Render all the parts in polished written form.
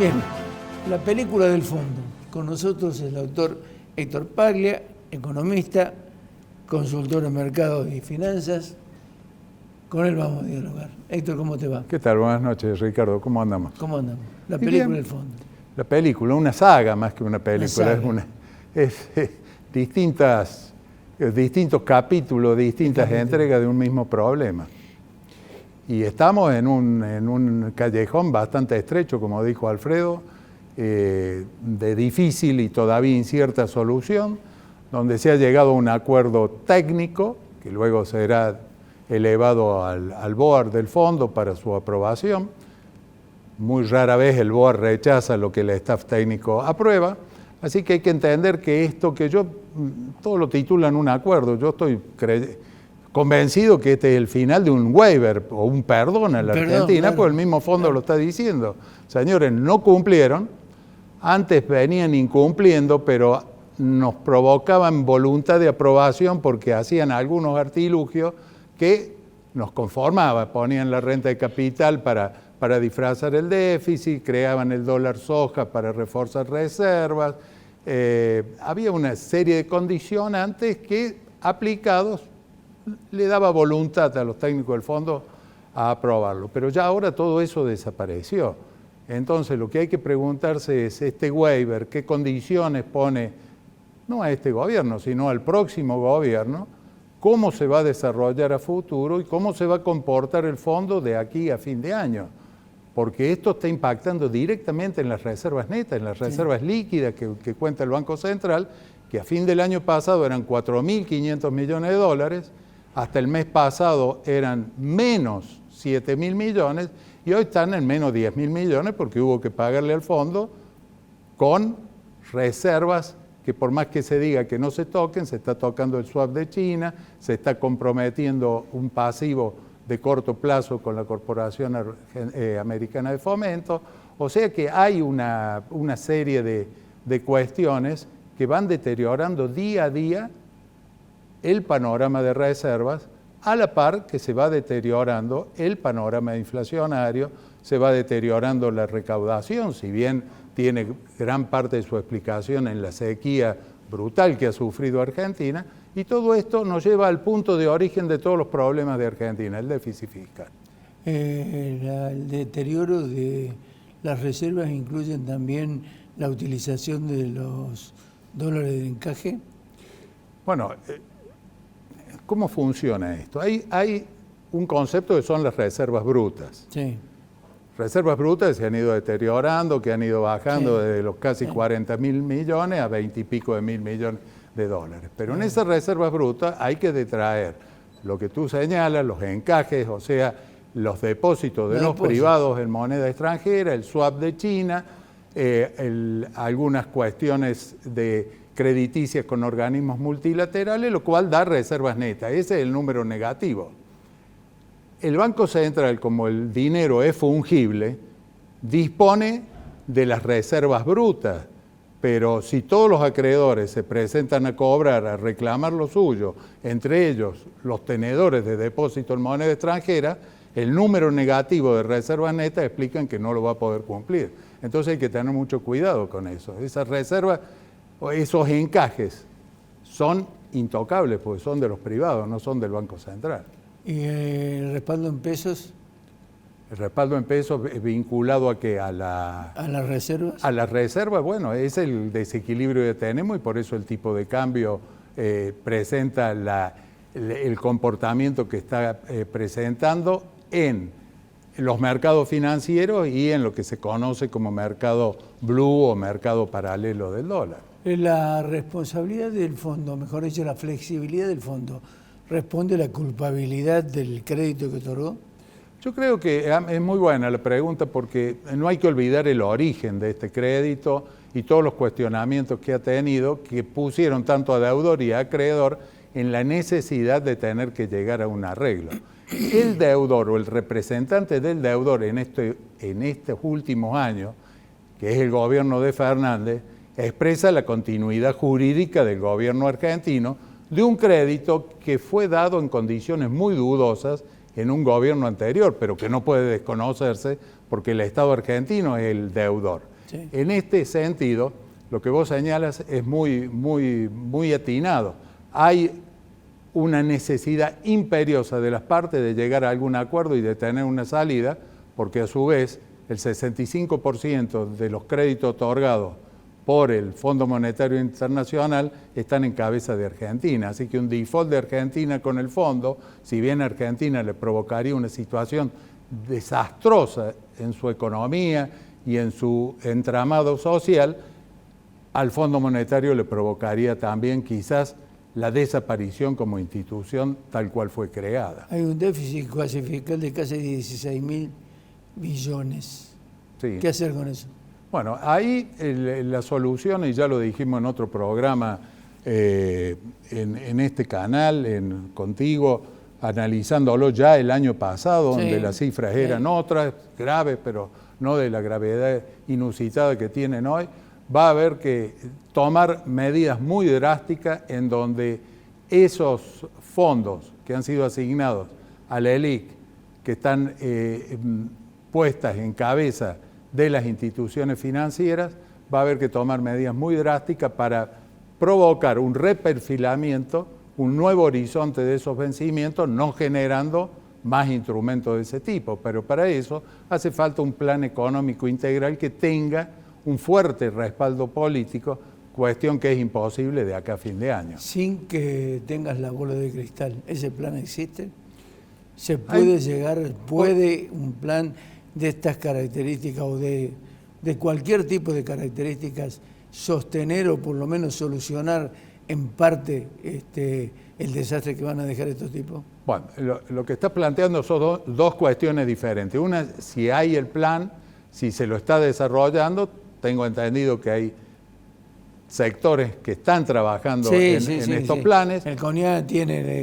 Bien, la película del fondo. Con nosotros el doctor Héctor Paglia, economista, consultor en mercados y finanzas. Con él vamos a dialogar. Héctor, ¿cómo te va? ¿Qué tal? Buenas noches, Ricardo. ¿Cómo andamos? ¿Cómo andamos? La película del fondo. La película, una saga más que una película. Es distintos capítulos, distintas entregas de un mismo problema. Y estamos en un callejón bastante estrecho, como dijo Alfredo, de difícil y todavía incierta solución, donde se ha llegado a un acuerdo técnico, que luego será elevado al BOAR del fondo para su aprobación. Muy rara vez el BOAR rechaza lo que el staff técnico aprueba, así que hay que entender que esto que todos lo titulan un acuerdo, yo estoy convencido que este es el final de un waiver o un perdón a la Argentina, claro, porque el mismo fondo lo está diciendo. Señores, no cumplieron, antes venían incumpliendo, pero nos provocaban voluntad de aprobación porque hacían algunos artilugios que nos conformaban, ponían la renta de capital para disfrazar el déficit, creaban el dólar soja para reforzar reservas. Había una serie de condicionantes que, aplicados, le daba voluntad a los técnicos del fondo a aprobarlo. Pero ya ahora todo eso desapareció. Entonces lo que hay que preguntarse es, este waiver, ¿qué condiciones pone, no a este gobierno, sino al próximo gobierno? ¿Cómo se va a desarrollar a futuro y cómo se va a comportar el fondo de aquí a fin de año? Porque esto está impactando directamente en las reservas netas, en las reservas líquidas que cuenta el Banco Central, que a fin del año pasado eran 4.500 millones de dólares, hasta el mes pasado eran menos 7.000 millones y hoy están en menos 10.000 millones porque hubo que pagarle al fondo con reservas que por más que se diga que no se toquen, se está tocando el swap de China, se está comprometiendo un pasivo de corto plazo con la Corporación Americana de Fomento, o sea que hay una serie de cuestiones que van deteriorando día a día el panorama de reservas, a la par que se va deteriorando el panorama inflacionario, se va deteriorando la recaudación, si bien tiene gran parte de su explicación en la sequía brutal que ha sufrido Argentina, y todo esto nos lleva al punto de origen de todos los problemas de Argentina, el déficit fiscal. El deterioro de las reservas incluyen también la utilización de los dólares de encaje. Bueno, ¿cómo funciona esto? Hay un concepto que son las reservas brutas. Sí. Reservas brutas que se han ido deteriorando, que han ido bajando desde los casi 40.000 millones a 20 y pico de mil millones de dólares. Pero en esas reservas brutas hay que detraer lo que tú señalas, los encajes, o sea, los depósitos de los privados en moneda extranjera, el swap de China, algunas cuestiones de crediticias con organismos multilaterales, lo cual da reservas netas. Ese es el número negativo. El Banco Central, como el dinero es fungible, dispone de las reservas brutas, pero si todos los acreedores se presentan a cobrar, a reclamar lo suyo, entre ellos los tenedores de depósito en moneda extranjera, el número negativo de reservas netas explican que no lo va a poder cumplir. Entonces hay que tener mucho cuidado con eso. Esas reservas, esos encajes son intocables porque son de los privados, no son del Banco Central. ¿Y el respaldo en pesos? El respaldo en pesos es vinculado a qué, a las reservas. A las reservas, bueno, es el desequilibrio que tenemos y por eso el tipo de cambio presenta el comportamiento que está presentando en los mercados financieros y en lo que se conoce como mercado blue o mercado paralelo del dólar. La responsabilidad del fondo, mejor dicho, la flexibilidad del fondo, ¿responde a la culpabilidad del crédito que otorgó? Yo creo que es muy buena la pregunta porque no hay que olvidar el origen de este crédito y todos los cuestionamientos que ha tenido que pusieron tanto a deudor y a acreedor en la necesidad de tener que llegar a un arreglo. El deudor o el representante del deudor en estos últimos años, que es el gobierno de Fernández, expresa la continuidad jurídica del gobierno argentino de un crédito que fue dado en condiciones muy dudosas en un gobierno anterior, pero que no puede desconocerse porque el Estado argentino es el deudor. Sí. En este sentido, lo que vos señalas es muy atinado. Hay una necesidad imperiosa de las partes de llegar a algún acuerdo y de tener una salida, porque a su vez el 65% de los créditos otorgados por el Fondo Monetario Internacional están en cabeza de Argentina. Así que un default de Argentina con el fondo, si bien a Argentina le provocaría una situación desastrosa en su economía y en su entramado social, al Fondo Monetario le provocaría también quizás la desaparición como institución tal cual fue creada. Hay un déficit cuasi fiscal de casi 16.000 billones. Sí. ¿Qué hacer con eso? Bueno, ahí la solución, y ya lo dijimos en otro programa en este canal, contigo, analizándolo ya el año pasado, Sí, donde las cifras eran otras, graves, pero no de la gravedad inusitada que tienen hoy, va a haber que tomar medidas muy drásticas en donde esos fondos que han sido asignados a la ELIC, que están puestas en cabeza de las instituciones financieras, va a haber que tomar medidas muy drásticas para provocar un reperfilamiento, un nuevo horizonte de esos vencimientos, no generando más instrumentos de ese tipo. Pero para eso hace falta un plan económico integral que tenga un fuerte respaldo político, cuestión que es imposible de acá a fin de año. Sin que tengas la bola de cristal, ¿ese plan existe? ¿Se puede puede un plan de estas características o de cualquier tipo de características sostener o por lo menos solucionar en parte el desastre que van a dejar estos tipos? Bueno, lo que estás planteando son dos cuestiones diferentes. Una, si hay el plan, si se lo está desarrollando, tengo entendido que hay sectores que están trabajando en estos planes. El CONIAT tiene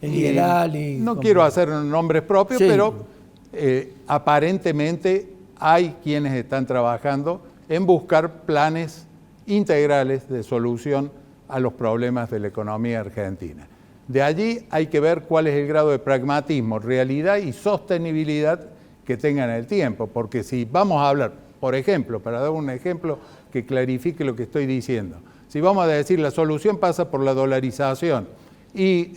el IELAL. No quiero hacer nombres propios, pero aparentemente hay quienes están trabajando en buscar planes integrales de solución a los problemas de la economía argentina. De allí hay que ver cuál es el grado de pragmatismo, realidad y sostenibilidad que tengan en el tiempo, porque si vamos a hablar, por ejemplo, para dar un ejemplo que clarifique lo que estoy diciendo, si vamos a decir la solución pasa por la dolarización y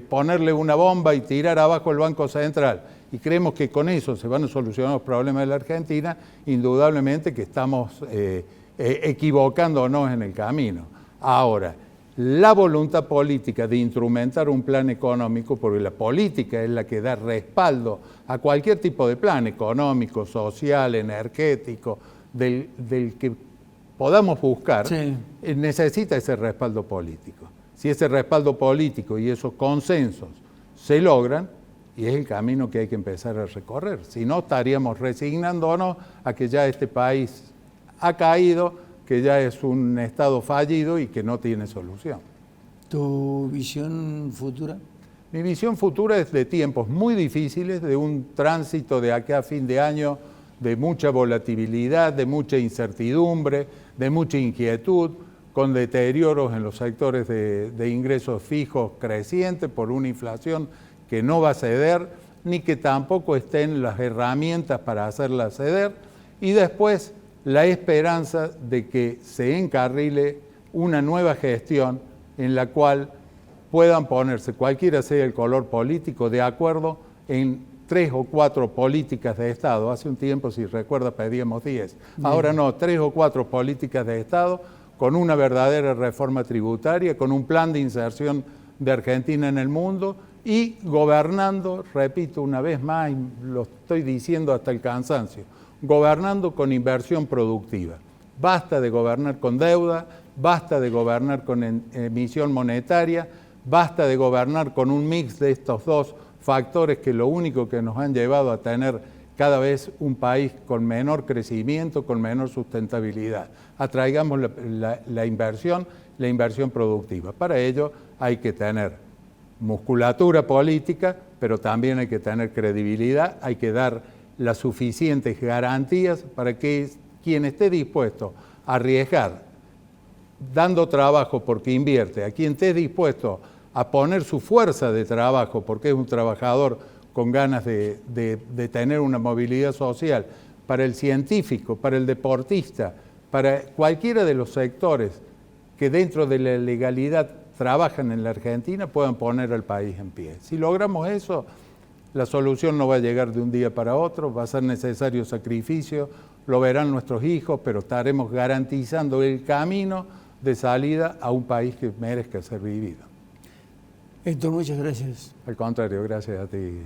ponerle una bomba y tirar abajo el Banco Central, y creemos que con eso se van a solucionar los problemas de la Argentina, indudablemente que estamos equivocándonos en el camino. Ahora, la voluntad política de instrumentar un plan económico, porque la política es la que da respaldo a cualquier tipo de plan económico, social, energético, del que podamos buscar, necesita ese respaldo político. Si ese respaldo político y esos consensos se logran, y es el camino que hay que empezar a recorrer. Si no, estaríamos resignándonos a que ya este país ha caído, que ya es un estado fallido y que no tiene solución. ¿Tu visión futura? Mi visión futura es de tiempos muy difíciles, de un tránsito de acá a fin de año, de mucha volatilidad, de mucha incertidumbre, de mucha inquietud, con deterioros en los sectores de ingresos fijos crecientes por una inflación que no va a ceder, ni que tampoco estén las herramientas para hacerla ceder, y después la esperanza de que se encarrile una nueva gestión en la cual puedan ponerse, cualquiera sea el color político, de acuerdo en 3 o 4 políticas de Estado. Hace un tiempo, si recuerda, pedíamos 10. Ahora no, 3 o 4 políticas de Estado con una verdadera reforma tributaria, con un plan de inserción de Argentina en el mundo y gobernando, repito una vez más, y lo estoy diciendo hasta el cansancio, gobernando con inversión productiva. Basta de gobernar con deuda, basta de gobernar con emisión monetaria, basta de gobernar con un mix de estos dos factores que lo único que nos han llevado a tener cada vez un país con menor crecimiento, con menor sustentabilidad. Atraigamos la inversión productiva. Para ello hay que tener musculatura política, pero también hay que tener credibilidad, hay que dar las suficientes garantías para que quien esté dispuesto a arriesgar, dando trabajo porque invierte, a quien esté dispuesto a poner su fuerza de trabajo porque es un trabajador con ganas de tener una movilidad social, para el científico, para el deportista, para cualquiera de los sectores que dentro de la legalidad trabajan en la Argentina puedan poner al país en pie. Si logramos eso, la solución no va a llegar de un día para otro, va a ser necesario sacrificio, lo verán nuestros hijos, pero estaremos garantizando el camino de salida a un país que merezca ser vivido. Héctor, muchas gracias. Al contrario, gracias a ti.